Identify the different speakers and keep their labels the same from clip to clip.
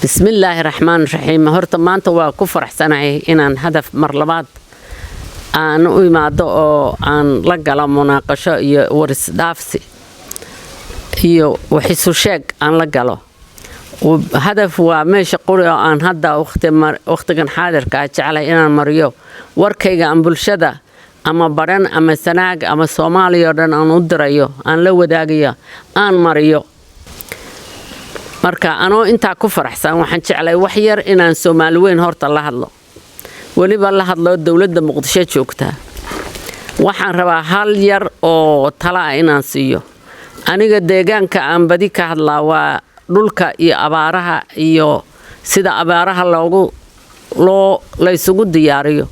Speaker 1: بسم الله الرحمن الرحيم. هرت maanta waa ku faraxsanahay inaan hadaf mar labaad aan u imaado oo aan la galo munaaqasho iyo waris dhaafsi iyo waxisu sheeg aan la galo. hadaf waa meesha qori oo aan hadda waqtigan xaadirka ah jeclay inaan mariyo warkayga aan bulshada ama baran ama sanaag ama Soomaaliya dhan aan u dirayo aan la wadaagayo aan mariyo. marka anoo inta ku faraxsan waxaan jeclay wax yar inaan Soomaali weyn horta la hadlo waliba la hadlo dawladda Muqdisho joogta waxaan rabaa hal yar oo tala inaan siiyo aniga deegaanka aan badi ka hadlaa waa dhulka iyo abaaraha iyo sida abaaraha la isugu diyaariyo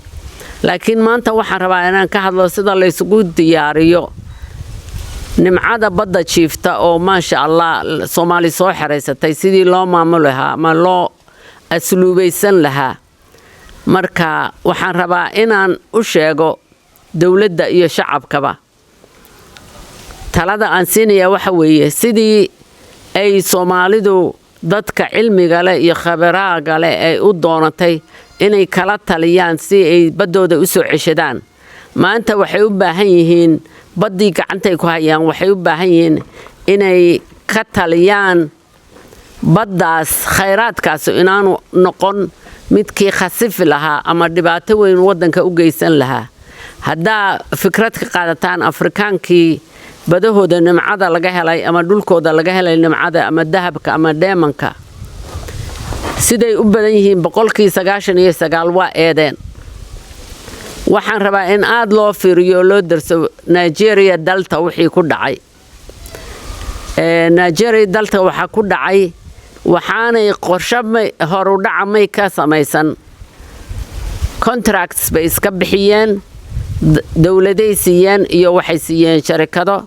Speaker 1: laakiin maanta waxaan rabaa inaan ka hadlo sida la isugu diyaariyo nimcada badda jiifta oo maasha Allah Soomaali soo xareysatay sidii loo maamulaha ma loo asluubaysan lahaa. marka waxaan rabaa inaan u sheego dawladda iyo shacabkaba talada aan siinaya waxa weeye sidii ay Soomaalidu dadka cilmiga leh iyo khibrada leh ay u doonatay inay kala taliyaan si ay badooda u soo ceshadaan. maanta waxay u baahan yihiin badii gacantay ku hayaan waxay u baahan yihiin inay ka taliyaan baddaas khayraadkaas inaanu noqon midkii khasif lahaa ama dhibaato weyn wadanka u geysan lahaa. haddaa fikrad ka qaadataan Afrikaankii badahooda nimcada laga helay ama dhulkooda laga helay nimcada ama dahabka ama deemanka siday u badan yihiin 99% waa eedeen. waxaan rabaa in aad loo fiiriyo loo darso Nigeria Delta wixii ku dhacay. Nigeria Delta waxa ku dhacay waxaanay qorshe horu dhacay ka samaysan contracts bay iska bixiyeen dawladay siiyeen iyo waxay siiyeen sharikado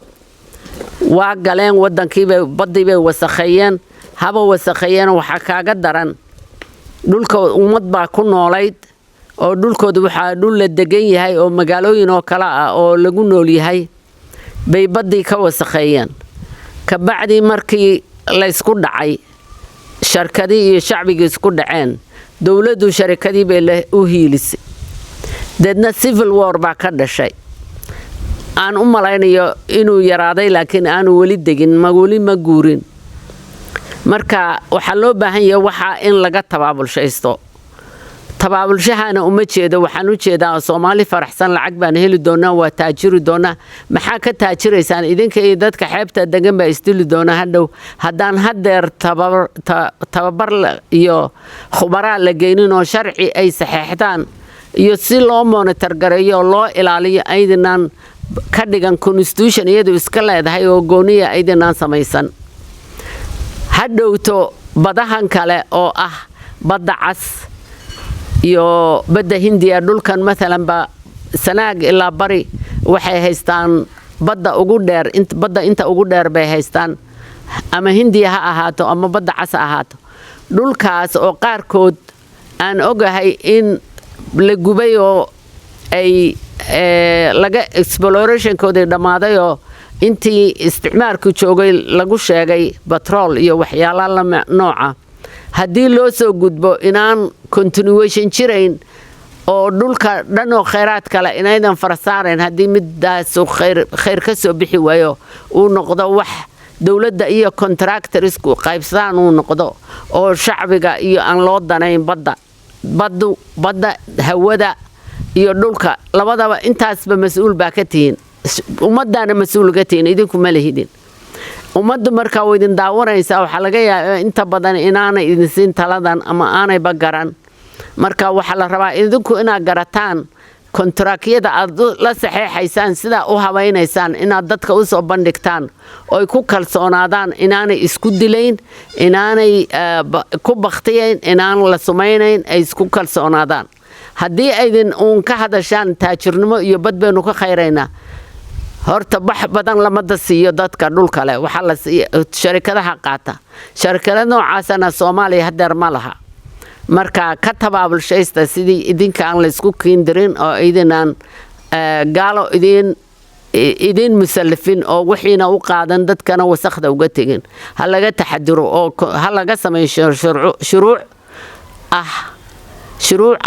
Speaker 1: waa galeen wadankii bay badii bay wasakheeyeen haba wasakheeyeen waxa kaaga daran dhulka ummad baa ku noolayd oo dhulkooda waxa dhul la degan yahay oo magaalooyin oo kala ah oo lagu nool yahay bay badii ka wasakheeyeen ka bacdi markii la isku dhacay shirkadii iyo shacbiga isku dhaceen dawladdu sharikadii bay u hiilisay dadna civil war baa ka dhashay aan u malaynayo inuu yaraaday laakiin aanu wali degin wali ma guurin. marka waxa loo baahan yahay waxa in laga tabaabulshaysto tabaabulshahana uma jeedo waxaan u jeedaa Soomaali faraxsan lacag baan heli doonaa waa taajiri doonaa maxaa ka taajiraysaan idinka iyo dadka xeebta degan baa istili doonaa hadhow haddaan hadeer tababar iyo khubara la geynin oo sharci ay saxeexdaan iyo si loo monitor gareeyo loo ilaaliyo aydinan ka dhigan constitution iyadoo iska leedahay oo gooniya aydinan samaysan hadhowto badahan kale oo ah badda cas iyo badda Hindiya dhulkan مثلا ba sanaag ilaa bari waxay haystaan badda ugu dheer inta ugu dheer bay haystaan ama Hindiya ha ahaato ama badda cas ahaato dhulkaas oo qaarkood aan ogahay in la gubay oo ay laga exploration kooda dhamaaday oo intii isticmaalku joogay lagu sheegay petrol iyo waxyaalaha nooca haddii loo soo gudbo inaan continuation jirayn oo dhulka dhan oo khayraad kale inaydan farsaareen haddii midaas khayr ka soo bixi waayo uu noqdo wax dawladda iyo contractors ku qaybsadaan uu noqdo oo shacbiga iyo aan loo danayn badda hawada iyo dhulka labadaba intaasba mas'uul baa ka tihiin ummadana mas'uul ka tihiin idinku ma lehidin. ummaddu marka way idin daawanaysaa waxa laga yaabaa inta badan inaanay idin siin taladan ama aanay bagaran marka waxa la rabaa idinku inaad garataan kontraktiyada aad la saxeexaysaan sida u habaynaysaan inaad dadka u soo bandhigtaan oo ay ku kalsoonaadaan inaanay isku dilayn inaanay ku baqtiyeen inaan la sumaynayn ay isku kalsoonaadaan. haddii aydin ka hadashaan taajirnimo iyo badbeenu ka khayraynaa horta bax badan lama siiyo dadka dhulka leh waxa la sharikadaha qaata sharikada noocaasana Soomaaliya hadeer ma laha. marka ka tabaabulshaysta sidii idinka aan la isku kiindirin oo idinan gaalo idin idin musallafin oo wixiina u qaadan dadkana wasakhda uga tegin ha laga taxadiro oo ha laga sameeyo shuruuc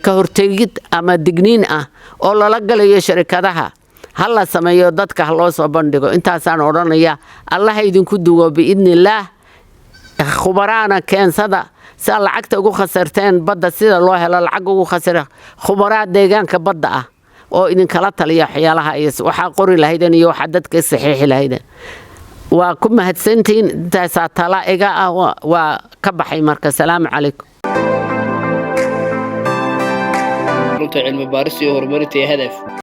Speaker 1: ka hortegid ama digniin oo lala galayo shirkadaha ha la sameeyo dadka loo soo bandhigo intaasaan odhanaya Allah idinku duwo biidnillaah khubaraana keensada sa lacagta ugu khasarteen badda sida loo helo lacag ugu khasara khubaraa deegaanka badda oo idin kala taliya waxyaalaha waxa qori lahaydeen iyo waxa dadka saxiixi lahaydeen waa ku mahadsantiin intaas tala iga waa ka baxay marka salaamu calaykum
Speaker 2: runta cilmi baaris iyo horumarinta hadaf